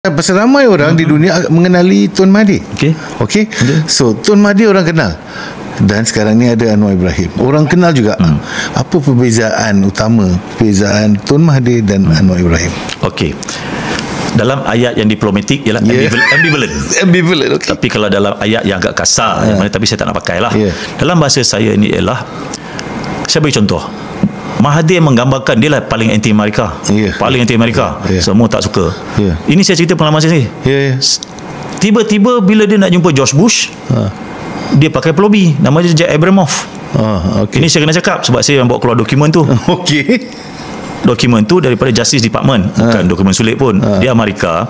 Pasal ramai orang di dunia mengenali Tun Mahathir. Okey. So Tun Mahathir orang kenal. Dan sekarang ni ada Anwar Ibrahim. Orang kenal juga. Apa perbezaan utama perbezaan Tun Mahathir dan Anwar Ibrahim? Okey. Dalam ayat yang diplomatik ialah ambivalent. Okay. Tapi kalau dalam ayat yang agak kasar, tapi saya tak nak pakai lah. Dalam bahasa saya ni ialah, saya bagi contoh. Mahathir menggambarkan dia lah paling anti Amerika. Paling anti Amerika. Semua tak suka. Ini saya cerita pengalaman saya sendiri. Tiba-tiba bila dia nak jumpa George Bush, dia pakai pelobi, nama dia Jack Abramoff. Ini saya kena cakap sebab saya yang bawa keluar dokumen tu. Dokumen tu daripada Justice Department, bukan dokumen sulit pun. Di Amerika,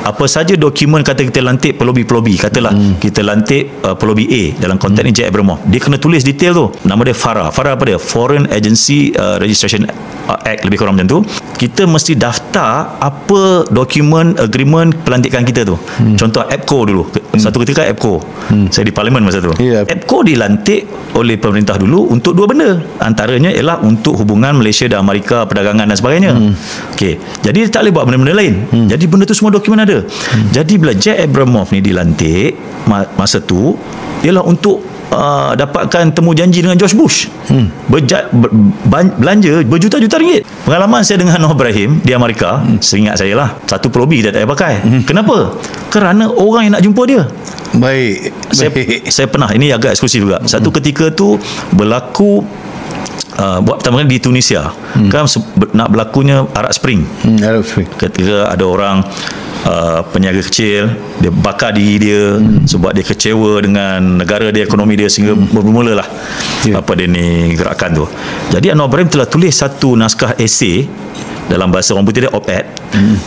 apa saja dokumen kata kita lantik pelobi-pelobi, katalah kita lantik pelobi A, dalam konteks ni Jack Abramoff, dia kena tulis detail tu. Nama dia FARA apa dia? Foreign Agency Registration Act, lebih kurang macam tu. Kita mesti daftar apa dokumen agreement pelantikan kita tu. Contoh APCO dulu. Satu ketika APCO, saya di parlimen masa tu. APCO dilantik oleh pemerintah dulu untuk dua benda. Antaranya ialah untuk hubungan Malaysia dan Amerika, perdagangan dan sebagainya. Okey. Jadi dia tak boleh buat benda-benda lain. Jadi benda tu semua dokumen ada. Jadi bila Jack Abramoff ni dilantik masa tu, ialah untuk dapatkan temu janji dengan George Bush. Belanja berjuta-juta ringgit. Pengalaman saya dengan Anwar Ibrahim di Amerika, seingat saya lah, satu pelobi dia tak payah pakai. Kenapa? Kerana orang yang nak jumpa dia. Baik. Saya pernah, ini agak eksklusif juga. Satu ketika tu berlaku buat pertama kali di Tunisia. Kan nak berlakunya Arab Spring. Ketika ada orang peniaga kecil, dia bakar diri dia sebab dia kecewa dengan negara dia, ekonomi dia, sehingga bermulalah apa dia ni gerakan tu. Jadi Anwar Ibrahim telah tulis satu naskah esei, dalam bahasa orang putih dia op-ed,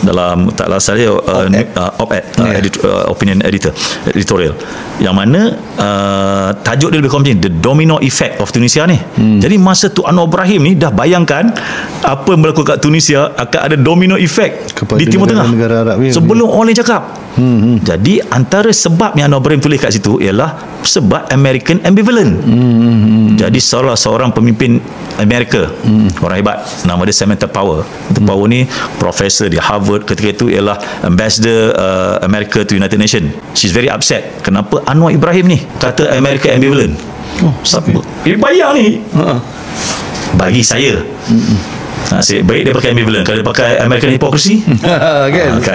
dalam tak salah dia op-ed, opinion editorial, yang mana tajuk dia lebih kurang macam ni, The Domino Effect of Tunisia ni. Jadi masa tu Anwar Ibrahim ni dah bayangkan apa yang berlaku kat Tunisia akan ada domino effect kepada di Timur Tengah sebelum orang lain cakap. Jadi antara sebab yang Anwar Ibrahim tulis kat situ ialah sebab American ambivalent. Jadi seorang pemimpin Amerika, orang hebat, nama dia Samantha Power. Power ni profesor di Harvard ketika itu, ialah ambassador Amerika to United Nations. She's very upset kenapa Anwar Ibrahim ni kata America ambivalent. Siapa? Dia bayang ni. Bagi saya, baik dia pakai ambivalent. Kalau dia pakai American hypocrisy,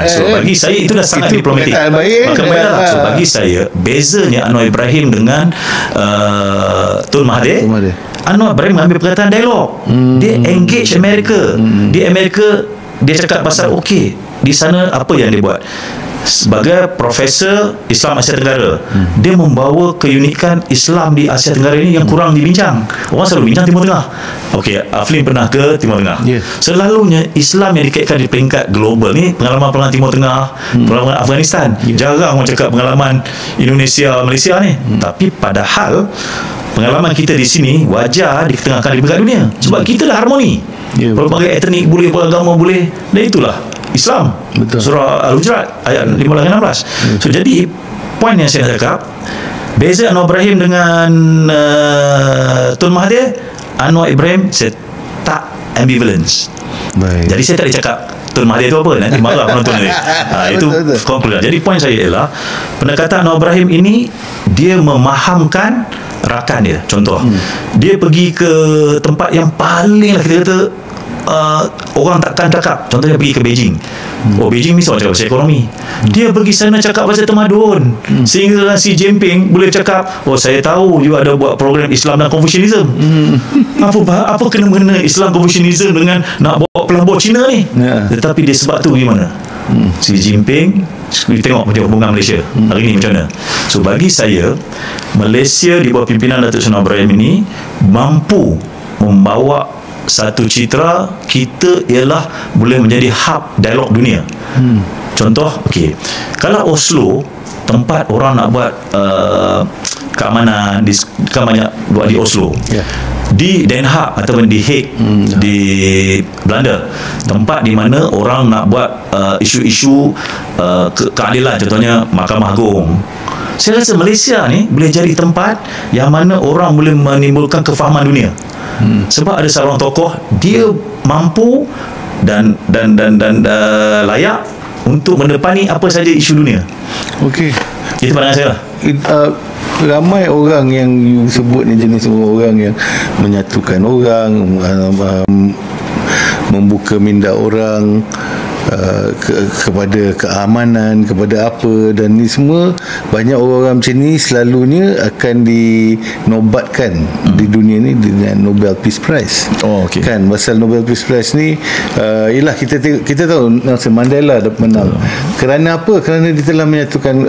so bagi saya itu dah sangat diplomatik. So bagi saya, bezanya Anwar Ibrahim dengan Tun Mahathir, Anwar Ibrahim mengambil perkataan dialog. Dia engage Amerika. Di Amerika dia cakap pasal okey, di sana apa yang dia buat. Sebagai profesor Islam Asia Tenggara, dia membawa keunikan Islam di Asia Tenggara ini yang kurang dibincang. Orang selalu bincang Timur Tengah. Okey, Aflin pernah ke Timur Tengah. Selalunya Islam yang dikaitkan di peringkat global ni pengalaman-pengalaman Timur Tengah, pengalaman Afghanistan. Jarang orang cakap pengalaman Indonesia, Malaysia ni. Tapi padahal pengalaman kita di sini wajar diketengahkan di peringkat dunia, sebab kita dah harmoni. Pelbagai etnik boleh, beragama boleh, dan itulah Islam. Surah Al-Hujurat ayat 15-16. So jadi poin yang saya nak cakap, beza Anwar Ibrahim dengan Tun Mahathir, Anwar Ibrahim saya tak ambivalence. Jadi saya tak boleh cakap Tun Mahathir itu apa, nanti marah penonton ni. Itu konklusi. Jadi poin saya ialah pendekatan Anwar Ibrahim ini, dia memahamkan rakan dia. Contoh, dia pergi ke tempat yang paling lah kita kata orang takkan cakap. Contohnya pergi ke Beijing. Beijing ni seorang cakap pasal ekonomi. Dia pergi sana cakap pasal tamadun, sehingga Xi Jinping boleh cakap, saya tahu you ada buat program Islam dan Confucianism. Apa kena-mengena Islam Confucianism dengan nak bawa pelabur Cina ni? Tetapi dia sebab tu gimana? Xi Jinping, kita tengok macam hubungan Malaysia hari ni macam mana. So bagi saya, Malaysia di bawah pimpinan Datuk Seri Anwar Ibrahim ini mampu membawa satu citra kita ialah boleh menjadi hub dialog dunia. Contoh, okey, kalau Oslo, tempat orang nak buat keamanan, kan banyak buat di Oslo, di Den Haag ataupun di Hague, di Belanda, tempat di mana orang nak buat isu-isu keadilan, contohnya Mahkamah Agung. Saya rasa Malaysia ni boleh jadi tempat yang mana orang boleh menimbulkan kefahaman dunia. Sebab ada seorang tokoh, dia mampu dan layak untuk mendepani apa saja isu dunia. Okey. Itu pandangan saya lah. Ramai orang yang you sebut ni jenis orang yang menyatukan orang, membuka minda orang kepada keamanan, kepada apa, dan ni semua banyak orang macam ni selalunya akan dinobatkan di dunia ni dengan Nobel Peace Prize. Okay. Kan pasal Nobel Peace Prize ni ialah kita tahu Nelson Mandela dah menang. Kerana apa? Kerana dia telah menyatukan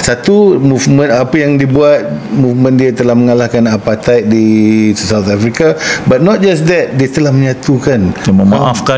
satu movement, apa yang dibuat movement dia telah mengalahkan apartheid di South Africa, but not just that, dia telah menyatukan, memaafkan